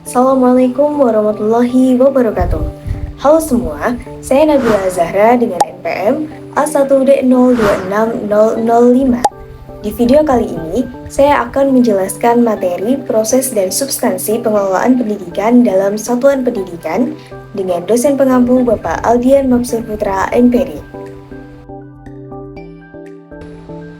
Assalamualaikum warahmatullahi wabarakatuh. Halo semua, saya Nabila Zahra dengan NPM A1D026005. Di video kali ini, saya akan menjelaskan materi, proses, dan substansi pengelolaan pendidikan dalam satuan pendidikan dengan dosen pengampu Bapak Aldian Mapsur Putra MPD.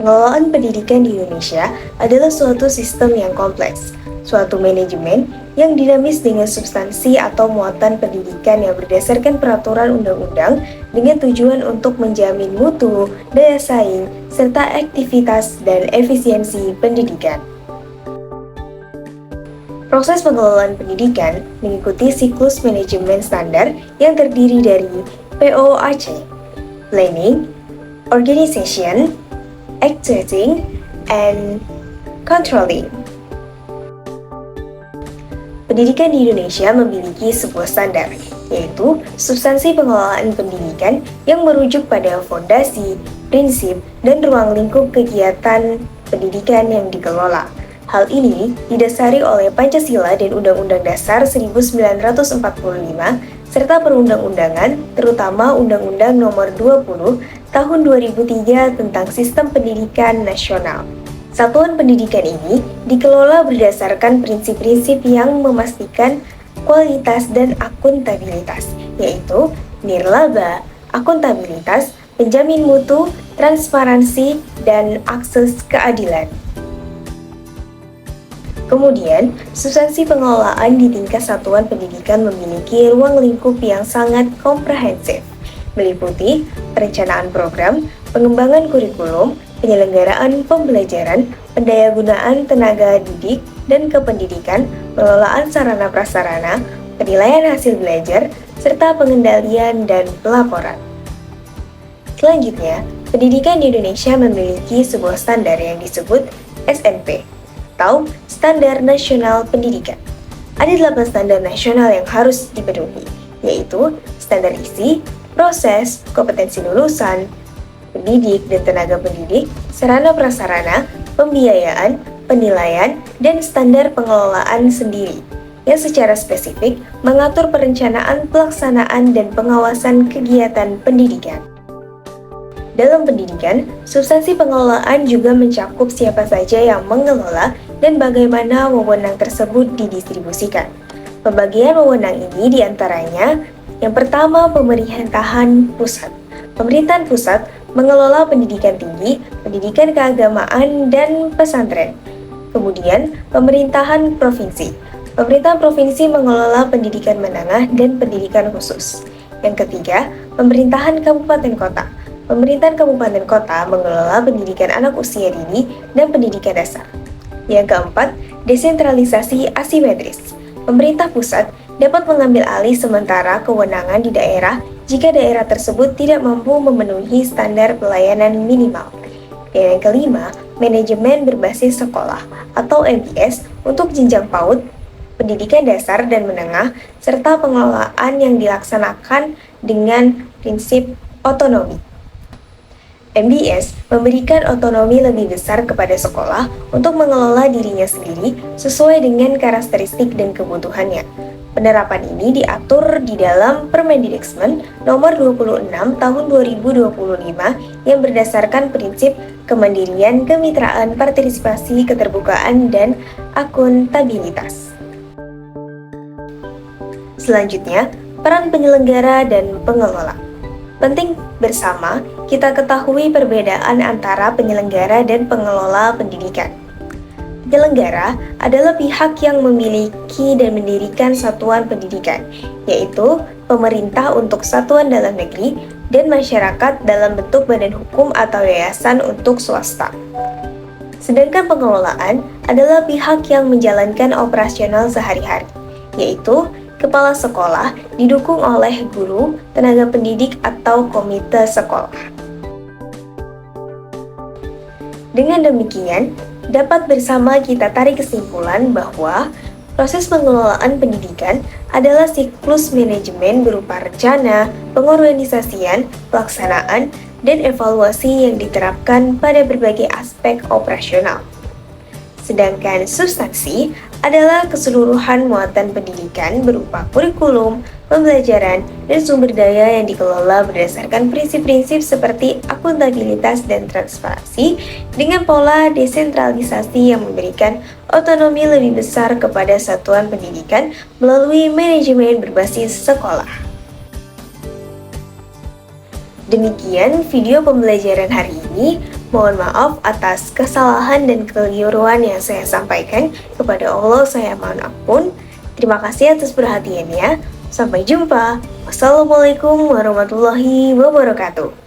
Pengelolaan pendidikan di Indonesia adalah suatu sistem yang kompleks, suatu manajemen yang dinamis dengan substansi atau muatan pendidikan yang berdasarkan peraturan undang-undang dengan tujuan untuk menjamin mutu, daya saing, serta aktivitas dan efisiensi pendidikan. Proses pengelolaan pendidikan mengikuti siklus manajemen standar yang terdiri dari POAC, Planning, Organization, Executing, and Controlling. Pendidikan di Indonesia memiliki sebuah standar, yaitu substansi pengelolaan pendidikan yang merujuk pada fondasi, prinsip, dan ruang lingkup kegiatan pendidikan yang dikelola. Hal ini didasari oleh Pancasila dan Undang-Undang Dasar 1945 serta perundang-undangan, terutama Undang-Undang Nomor 20 Tahun 2003 tentang Sistem Pendidikan Nasional. Satuan pendidikan ini dikelola berdasarkan prinsip-prinsip yang memastikan kualitas dan akuntabilitas, yaitu nirlaba, akuntabilitas, penjamin mutu, transparansi, dan akses keadilan. Kemudian, substansi pengelolaan di tingkat satuan pendidikan memiliki ruang lingkup yang sangat komprehensif, meliputi perencanaan program, pengembangan kurikulum, penyelenggaraan pembelajaran, pendayagunaan tenaga didik dan kependidikan, pengelolaan sarana prasarana, penilaian hasil belajar, serta pengendalian dan pelaporan. Selanjutnya, pendidikan di Indonesia memiliki sebuah standar yang disebut SNP, atau Standar Nasional Pendidikan. Ada 8 standar nasional yang harus dipenuhi, yaitu standar isi, proses, kompetensi lulusan, pendidik dan tenaga pendidik, sarana prasarana, pembiayaan, penilaian, dan standar pengelolaan sendiri, yang secara spesifik mengatur perencanaan, pelaksanaan, dan pengawasan kegiatan pendidikan. Dalam pendidikan, substansi pengelolaan juga mencakup siapa saja yang mengelola dan bagaimana wewenang tersebut didistribusikan. Pembagian wewenang ini diantaranya, yang pertama, pemerintahan pusat. Pemerintahan pusat mengelola pendidikan tinggi, pendidikan keagamaan, dan pesantren. Kemudian, pemerintahan provinsi. Pemerintahan provinsi mengelola pendidikan menengah dan pendidikan khusus. Yang ketiga, pemerintahan kabupaten kota. Pemerintahan kabupaten kota mengelola pendidikan anak usia dini dan pendidikan dasar. Yang keempat, desentralisasi asimetris. Pemerintah pusat dapat mengambil alih sementara kewenangan di daerah jika daerah tersebut tidak mampu memenuhi standar pelayanan minimal. Dan yang kelima, manajemen berbasis sekolah atau MBS untuk jenjang PAUD, pendidikan dasar dan menengah, serta pengelolaan yang dilaksanakan dengan prinsip otonomi. MBS memberikan otonomi lebih besar kepada sekolah untuk mengelola dirinya sendiri sesuai dengan karakteristik dan kebutuhannya. Penerapan ini diatur di dalam Permendikbud Nomor 26 Tahun 2025 yang berdasarkan prinsip kemandirian, kemitraan, partisipasi, keterbukaan, dan akuntabilitas. Selanjutnya, peran penyelenggara dan pengelola. Penting bersama kita ketahui perbedaan antara penyelenggara dan pengelola pendidikan. Penyelenggara adalah pihak yang memiliki dan mendirikan satuan pendidikan, yaitu pemerintah untuk satuan dalam negeri dan masyarakat dalam bentuk badan hukum atau yayasan untuk swasta. Sedangkan pengelolaan adalah pihak yang menjalankan operasional sehari-hari, yaitu kepala sekolah didukung oleh guru, tenaga pendidik, atau komite sekolah. Dengan demikian, dapat bersama kita tarik kesimpulan bahwa proses pengelolaan pendidikan adalah siklus manajemen berupa rencana, pengorganisasian, pelaksanaan, dan evaluasi yang diterapkan pada berbagai aspek operasional. Sedangkan substansi adalah keseluruhan muatan pendidikan berupa kurikulum, pembelajaran, dan sumber daya yang dikelola berdasarkan prinsip-prinsip seperti akuntabilitas dan transparansi dengan pola desentralisasi yang memberikan otonomi lebih besar kepada satuan pendidikan melalui manajemen berbasis sekolah. Demikian video pembelajaran hari ini. Mohon maaf atas kesalahan dan keliruan yang saya sampaikan. Kepada Allah saya mohon ampun. Terima kasih atas perhatiannya. Sampai jumpa. Wassalamualaikum warahmatullahi wabarakatuh.